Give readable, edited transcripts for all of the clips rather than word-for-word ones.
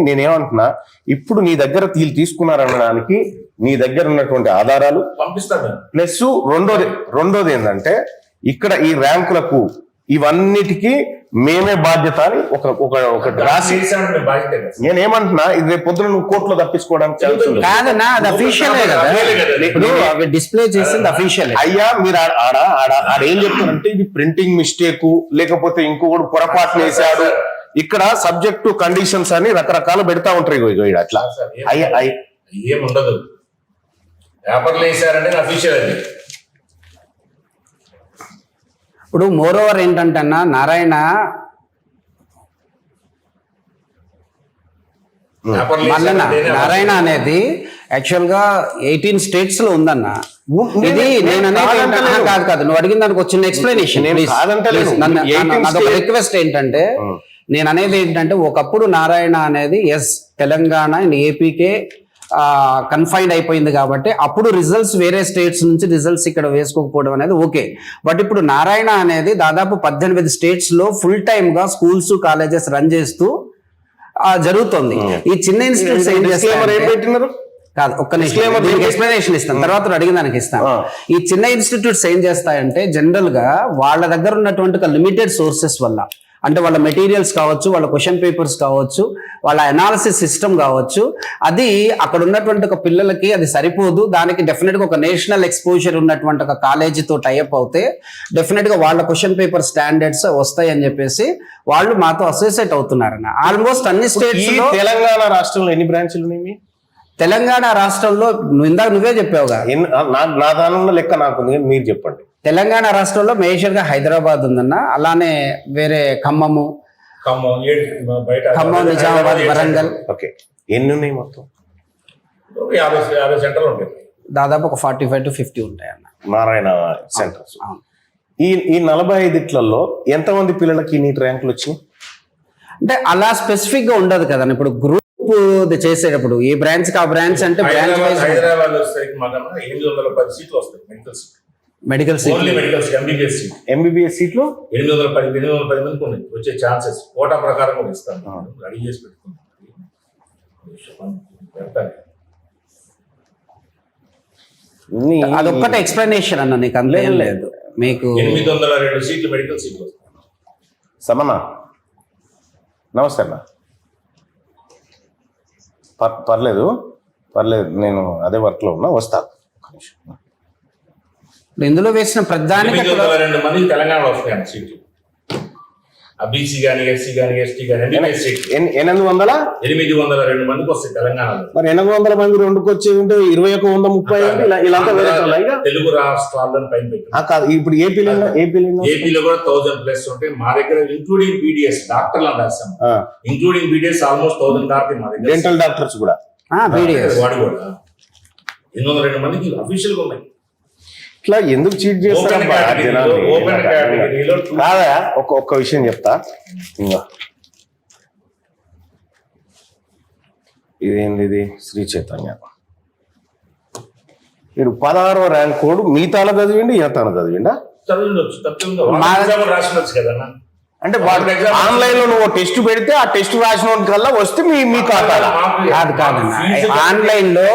నేనేమంటున్నా, ఇప్పుడు నీ దగ్గర తీసుకున్నారనడానికి నీ దగ్గర ఉన్నటువంటి ఆధారాలు పంపిస్తాను. ప్లస్ రెండోది ఏంటంటే ఇక్కడ ఈ ర్యాంకులకు ఇవన్నిటికీ మేమే బాధ్యత అని ఒక రాసి నేనేమంటున్నా, ఇది రేపు పొద్దున నువ్వు కోర్టులో తప్పించుకోవడానికి ఛాన్స్ ఉంది కాదన్నా. అది అఫీషియల్ ఇప్పుడు అవి డిస్ప్లే చేసింది అఫీషియల్. అయ్యా మీరు ఆడ ఏం చెప్తారంటే ఇది ప్రింటింగ్ మిస్టేక్ లేకపోతే ఇంకొకటి పొరపాటు వేసాడు, ఇక్కడ సబ్జెక్టు కండిషన్స్ అని రకరకాలు పెడతా ఉంటారు అట్లా. ఏముండదు, పేపర్లు వేసారంటే అఫీషియల్ అది. ఇప్పుడు మోర్ ఓవర్ ఏంటంటే అన్న, నారాయణ అనేది యాక్చువల్ గా 18 states లో ఉందన్న. ఇది నేను అనేది కాదు, నువ్వు అడిగిన దానికి వచ్చిన ఎక్స్ప్లెనేషన్. నాదొక రిక్వెస్ట్ ఏంటంటే, నేను అనేది ఏంటంటే, ఒకప్పుడు నారాయణ అనేది తెలంగాణ అండ్ ఏపీకే కన్ఫైన్డ్ అయిపోయింది కాబట్టి అప్పుడు రిజల్ట్స్ వేరే స్టేట్స్ నుంచి రిజల్ట్స్ ఇక్కడ వేసుకోకపోవడం అనేది ఓకే. బట్ ఇప్పుడు నారాయణ అనేది దాదాపు 18 states లో ఫుల్ టైమ్ గా స్కూల్స్ కాలేజెస్ రన్ చేస్తూ జరుగుతుంది. ఈ చిన్న ఇన్స్టిట్యూట్స్ ఏం చేస్తారు కాదు, ఒక్క నిమిషం ఎక్స్ప్లెనేషన్ ఇస్తాను, తర్వాత అడిగిన దానికి ఇస్తాను. ఈ చిన్న ఇన్స్టిట్యూట్స్ ఏం చేస్తాయంటే, జనరల్ గా వాళ్ళ దగ్గర ఉన్నటువంటి లిమిటెడ్ సోర్సెస్ వల్ల, అంటే వాళ్ళ మెటీరియల్స్ కావచ్చు, వాళ్ళ క్వశ్చన్ పేపర్స్ కావచ్చు, వాళ్ళ అనాలిసిస్ సిస్టమ్ కావచ్చు, అది అక్కడ ఉన్నటువంటి ఒక పిల్లలకి అది సరిపోదు, దానికి డెఫినెట్ గా ఒక నేషనల్ ఎక్స్పోజర్ ఉన్నటువంటి ఒక కాలేజీతో టైఅప్ అవుతే డెఫినెట్ గా వాళ్ళ క్వశ్చన్ పేపర్ స్టాండర్డ్స్ వస్తాయి అని చెప్పేసి వాళ్ళు మాతో అసోసియేట్ అవుతున్నారన్న. ఆల్మోస్ట్ అన్ని స్టేట్స్. తెలంగాణ రాష్ట్రంలో ఎన్ని బ్రాంచ్లు ఉన్నాయి? తెలంగాణ రాష్ట్రంలో ఇందాక నువ్వే చెప్పావుగా, నా దానిలో లెక్క నాకు మీరు చెప్పండి. తెలంగాణ రాష్ట్రంలో మేజర్ గా హైదరాబాద్ ఉందన్న, అలానే వేరే ఖమ్మం, నిజామాబాద్, వరంగల్. ఓకే, ఎన్ని ఉన్నాయి మొత్తం? 50 సెంటర్లు ఉంటాయి, దాదాపు ఒక 45 to 50 ఉంటాయి అన్న నారాయణ సెంటర్స్. ఈ 45లలో ఎంతమంది పిల్లలకి నీట్ ర్యాంకులు వచ్చినాయి? అంటే అలా స్పెసిఫిక్ గా ఉండదు కదా. ఇప్పుడు గ్రూప్ చేసేటప్పుడు ఈ బ్రాంచ్ కి ఆ బ్రాంచ్ అంటే బ్రాంచ్ వైజ్. హైదరాబాద్ 810 సీట్లు వస్తాయి మెడికల్ సీట్, ఎంబీబీఎస్ సీట్లు 810 మందికి ఉన్నాయి వచ్చే ఛాన్సెస్. కోటా ప్రకారం కూడా ఇస్తాను, రెడీ చేసి పెట్టుకున్నాను. అదొక్కటే ఎక్స్ప్లెనేషన్ అన్న, నీకు అంతే లేదు. మీకు 802 సీట్లు మెడికల్ సీట్లు వస్తాయి. సమన్నా నమస్తే అన్న. పర్లేదు, నేను అదే వర్క్ లో ఉన్నా, వస్తా. ఇందులో వేసిన ప్రధానికి 802 మంది తెలంగాణలో వస్తాయండి సీట్లు. బీసీ కానీ, ఎస్సీ కానీ, ఎస్టీ కానీ 802 మందికి వస్తాయి తెలంగాణలో. మరి 800 మంది రెండుకి వచ్చి ఉంటే 2130 ఇలా తెలుగు రాష్ట్రాలను పైన కాదు. ఇప్పుడు ఏపీలో కూడా 1000+ ఉంటాయి మా దగ్గర, ఇంక్లూడింగ్ బీడీఎస్ డాక్టర్లు అని రాస్తాం. ఇంక్లూడింగ్ బీడీఎస్ ఆల్మోస్ట్ 1000 దాటి మా దగ్గర. డెంటల్ డాక్టర్స్ కూడా వాడు కూడా 802 మందికి అఫీషియల్ గా ఉన్నాయి. ఇట్లా ఎందుకు చీట్ చేస్తారు? కాదా, ఒక్క విషయం చెప్తా. ఇంకా ఇదేంది, శ్రీ చైతన్య వీడు 16వ ర్యాంక్ కోడ్ మీ తాన చదివిండి, ఈయన తాన చదివిండా? రాసినొచ్చు కదా. అంటే ఆన్లైన్ లో నువ్వు టెస్ట్ పెడితే ఆ టెస్ట్ రాసిన కల్లా వస్తే మీ ఖాతా కాదన్న. ఆన్లైన్ లో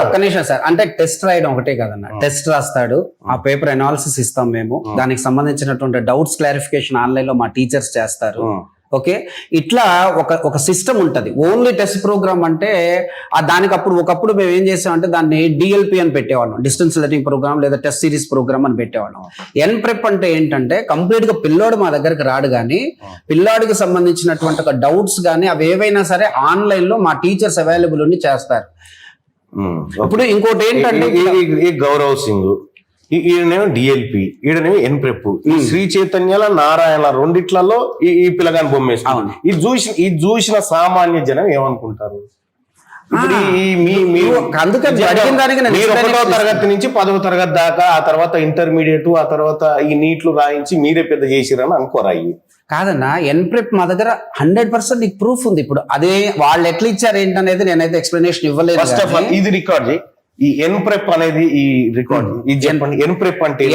ఒక్క నిమిషం సార్, అంటే టెస్ట్ రాయడం ఒకటే కదన్న. టెస్ట్ రాస్తాడు, ఆ పేపర్ అనాలిసిస్ ఇస్తాం మేము, దానికి సంబంధించినటువంటి డౌట్స్ క్లారిఫికేషన్ ఆన్లైన్ లో మా టీచర్స్ చేస్తారు. ఓకే, ఇట్లా ఒక సిస్టమ్ ఉంటుంది. ఓన్లీ టెస్ట్ ప్రోగ్రామ్ అంటే దానికి ఒకప్పుడు మేము ఏం చేసామంటే దాన్ని డిఎల్పి అని పెట్టేవాళ్ళం, డిస్టెన్స్ లెర్నింగ్ ప్రోగ్రామ్ లేదా టెస్ట్ సిరీస్ ప్రోగ్రామ్ అని పెట్టేవాళ్ళం. ఎన్ప్రెప్ అంటే ఏంటంటే కంప్లీట్ గా పిల్లోడు మా దగ్గరకు రాడు, కానీ పిల్లాడికి సంబంధించినటువంటి ఒక డౌట్స్ కానీ అవి ఏవైనా సరే ఆన్లైన్ లో మా టీచర్స్ అవైలబుల్ ఉండి చేస్తారు. ఇప్పుడు ఇంకోటి ఏంటంటే గౌరవ్ సింగ్, ఈయనేమో డిఎల్పి, ఈడనేమో ఎన్ప్రెప్. ఈ శ్రీ చైతన్యాల నారాయణ రెండిట్లలో ఈ పిల్లగాని బొమ్మ వేసుకున్నాను. ఇది చూసిన సామాన్య జనం ఏమనుకుంటారు? మీరు 1వ తరగతి నుంచి 10వ తరగతి దాకా, ఆ తర్వాత ఇంటర్మీడియట్, ఆ తర్వాత ఈ నీట్లు రాయించి మీరే పెద్ద చేసిరని అనుకోరా? కాదన్నా, ఎన్ప్రెప్ మా దగ్గర 100% నీకు ప్రూఫ్ ఉంది. ఇప్పుడు అదే వాళ్ళు ఎట్లా ఇచ్చారు ఏంటనేది నేనైతే ఎక్స్ప్లెనేషన్ ఇవ్వలేదు. ఫస్ట్ ఆఫ్ ఆల్ ఇది రికార్డ్ చేయి. ఈ ఎన్ప్రెప్ అనేది ఈ రికార్డ్ ఇది చెప్పండి.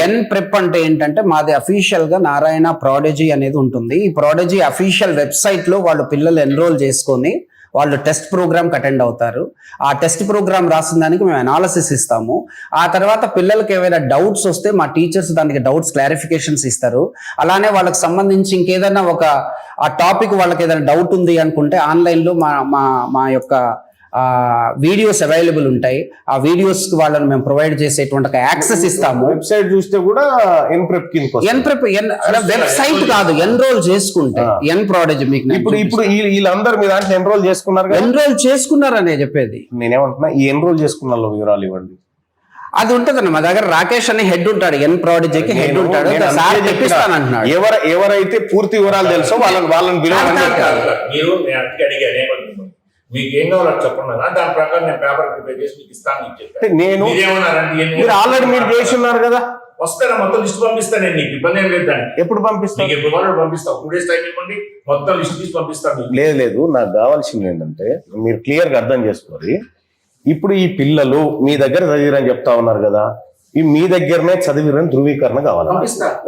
ఎన్ప్రెప్ అంటే ఏంటంటే మాది అఫీషియల్ గా నారాయణ ప్రాడజీ అనేది ఉంటుంది. ఈ ప్రాడజీ అఫీషియల్ వెబ్సైట్ లో వాళ్ళు పిల్లలు ఎన్రోల్ చేసుకొని వాళ్ళు టెస్ట్ ప్రోగ్రామ్కి అటెండ్ అవుతారు. ఆ టెస్ట్ ప్రోగ్రామ్ రాసిన దానికి మేము అనాలిసిస్ ఇస్తాము. ఆ తర్వాత పిల్లలకి ఏవైనా డౌట్స్ వస్తే మా టీచర్స్ దానికి డౌట్స్ క్లారిఫికేషన్స్ ఇస్తారు. అలానే వాళ్ళకి సంబంధించి ఇంకేదైనా ఆ టాపిక్ వాళ్ళకి ఏదైనా డౌట్ ఉంది అనుకుంటే ఆన్లైన్లో మా యొక్క వీడియోస్ అవైలబుల్ ఉంటాయి. ఆ వీడియోస్ కి వాళ్ళని మేము ప్రొవైడ్ చేసేటువంటి ఒక యాక్సెస్ ఇస్తాము. వెబ్సైట్ చూస్తే కూడా ఎన్ప్రెప్ వెబ్సైట్ కాదు, ఎన్రోల్ చేసుకుంటే N-Prodigy మీకు ఇప్పుడు వీళ్ళందరూ మీ దాంట్లో ఎన్రోల్ చేసుకున్నారు కదా? ఎన్రోల్ చేసుకున్నారనే చెప్పేది. నేనేమంటున్నా, ఈ ఎన్రోల్ చేసుకున్న వాళ్ళు వివరాలు ఇవ్వండి. అది ఉంటదన్న మా దగ్గర. రాకేష్ అని హెడ్ ఉంటాడు, N-Prodigyకి హెడ్ ఉంటాడు. సార్ తెప్పిస్తానంటున్నాడు. ఎవరైతే పూర్తి వివరాలు తెలుసో వాళ్ళని పిలవాలి. మీకు ఏం కావాలో చెప్పండి, దాని ప్రకారం నేను పేపర్ ప్రిపేర్ చేసి మీకు ఇస్తాను. నేను ఆల్రెడీ మీరు చేసి ఉన్నారు కదా, వస్తారా మొత్తం లిస్ట్ పంపిస్తాను. నేను నీకు ఇబ్బంది ఏం లేదు. దాన్ని ఎప్పుడు పంపిస్తాను? ఎప్పుడు వాళ్ళు పంపిస్తాను. 2 days టైం ఇవ్వండి, మొత్తం లిస్ట్ తీసి పంపిస్తాను. లేదు నాకు కావాల్సింది ఏంటంటే మీరు క్లియర్ గా అర్థం చేసుకోవాలి. ఇప్పుడు ఈ పిల్లలు మీ దగ్గర చదివిరని చెప్తా ఉన్నారు కదా, ఈ మీ దగ్గరనే చదివిరని ధృవీకరణ కావాలా?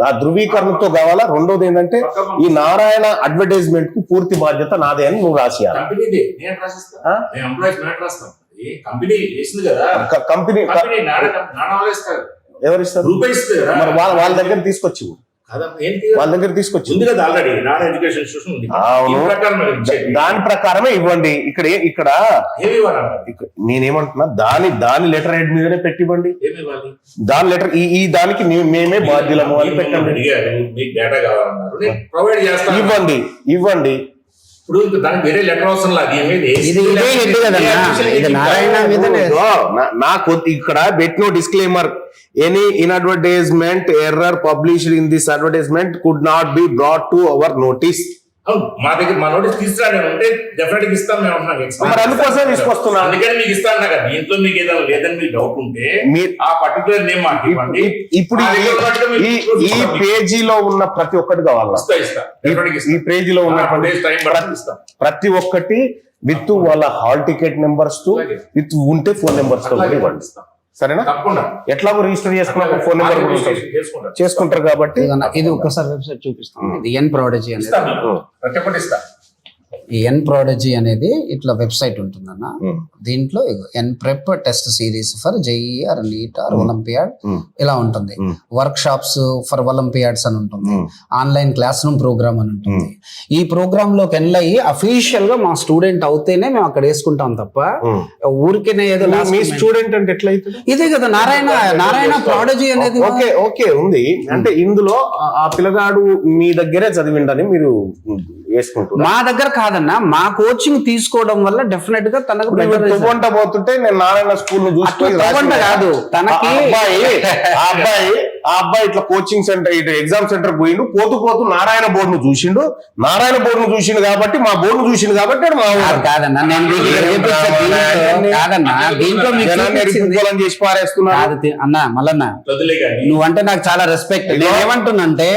ఆ ధృవీకరణతో కావాలా? రెండోది ఏంటంటే ఈ నారాయణ అడ్వర్టైజ్మెంట్ కు పూర్తి బాధ్యత నాదే అని నువ్వు రాసియాలి. ఎవరిస్తారు? మరి వాళ్ళ దగ్గర తీసుకొచ్చి దాని ప్రకారమే ఇవ్వండి. ఇక్కడ నేనేమంటున్నా, దాని లెటర్ హెడ్ మీదనే పెట్టివ్వండి. దాని లెటర్ ఈ దానికి మేమే బాధ్యులము అని పెట్టండి. ఇవ్వండి. ఇప్పుడు దానికి వేరే లెటర్ అవసరం నాకు ఇక్కడ పెట్టిన disclaimer, any inadvertent error published in this advertisement could not be brought to our notice. మా దగ్గర మా నోటీస్ తీసుకురాంటే డెఫినెట్ ఇస్తాం. మేము అందుకోసం తీసుకొస్తున్నాం. అందుకని మీకు ఇస్తాను కదా. దీంట్లో మీకు ఏదైనా లేదని మీకు డౌట్ ఉంటే ఆ పర్టికులర్ నేమ్ మాకు ఇవ్వండి. ఇప్పుడు ఈ పేజీలో ఉన్న ప్రతి ఒక్కటి కావాలి. ఈ పేజీలో ఉన్న ప్రతి ఒక్కటి విత్ వాళ్ళ హాల్ టికెట్ నెంబర్స్ తో, విత్ ఉంటే ఫోన్ నెంబర్స్ తో ఇవ్వండి. సరేనా? ఎట్లాగో రిజిస్టర్ చేసుకున్నాక ఫోన్ నెంబర్ చేసుకుంటారు కాబట్టి ఇది ఒక్కసారి వెబ్సైట్ చూపిస్తాం. ఇది N-Prodigy అనేది. ఈ N-Prodigy అనేది ఇట్లా వెబ్సైట్ ఉంటుందన్న. దీంట్లో N-Prep test series for JEE or NEET or olympiad ఇలా ఉంటుంది. వర్క్ షాప్స్ ఫర్ ఒలింపియాడ్స్ అని ఉంటుంది. ఆన్లైన్ క్లాస్ రూమ్ ప్రోగ్రామ్ అని ఉంటుంది. ఈ ప్రోగ్రామ్ లోకి ఎన్లయ్యి అఫీషియల్ గా మా స్టూడెంట్ అవుతేనే మేము అక్కడ వేసుకుంటాం తప్ప ఊరికేనే ఏదో మీ స్టూడెంట్ అంటే ఎట్లయితే ఇదే కదా నారాయణ Prodigy అనేది. ఓకే ఉంది అంటే ఇందులో ఆ పిల్లగాడు మీ దగ్గరే చదివిండని మీరు వేసుకుంటారు. మా దగ్గర కాదన్నా, మా కోచింగ్ తీసుకోవడం వల్ల డెఫినెట్ గా తనకు పోతుంటే నేను నారాయణ స్కూల్ ను చూసుకొని కాదు, తనకి ఆ అబ్బాయి ఇట్లా కోచింగ్ సెంటర్ ఇటు ఎగ్జామ్ సెంటర్ పోయిండు, పోతూ నారాయణ బోర్డు ను చూసిండు కాబట్టి మా బోర్డు చూసిండు కాబట్టి కాదన్నా, చేసి పారేస్తున్నా అన్నా. మల్లన్న, నువ్వంటే నాకు చాలా రెస్పెక్ట్. నేనేమంటున్నంటే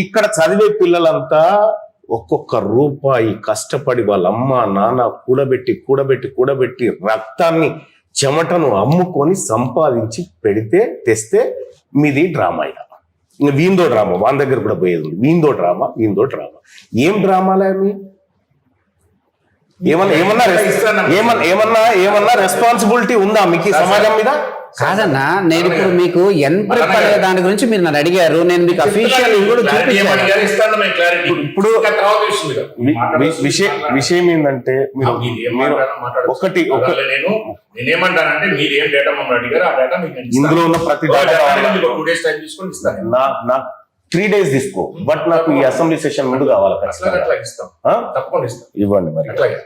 ఇక్కడ చదివే పిల్లలంతా ఒక్కొక్క రూపాయి కష్టపడి వాళ్ళ అమ్మ నాన్న కూడబెట్టి రక్తాన్ని చెమటను అమ్ముకొని సంపాదించి తెస్తే మీది డ్రామా. ఇంకా వీందో డ్రామా వాళ్ళ దగ్గర కూడా పోయేది ఉంది. వీందో డ్రామా ఏం డ్రామాలే మీ? ఏమన్నా రెస్పాన్సిబిలిటీ ఉందా మీకు సమాజం మీద? కాదన్నా, నేను ఇప్పుడు మీకు N-Prep అనే దాని గురించి మీరు నన్ను అడిగారు. నేను మీకు అఫీషియల్ కూడా ఇప్పుడు విషయం ఏంటంటే ఒకటి నేనేమంటానంటే మీరు ఏం డేటా మమ్మల్ని అడిగారు ఆ డేటా మీకు ఇందులో ఉన్న ప్రతి డేటా 2 days టైం తీసుకొని ఇస్తాను. నాకు 3 days తీసుకో, బట్ నాకు ఈ అసెంబ్లీ సెషన్ ముందు కావాలి. అట్లా ఇస్తాం, తప్పకుండా ఇస్తాం. ఇవ్వండి మరి. అట్లాగే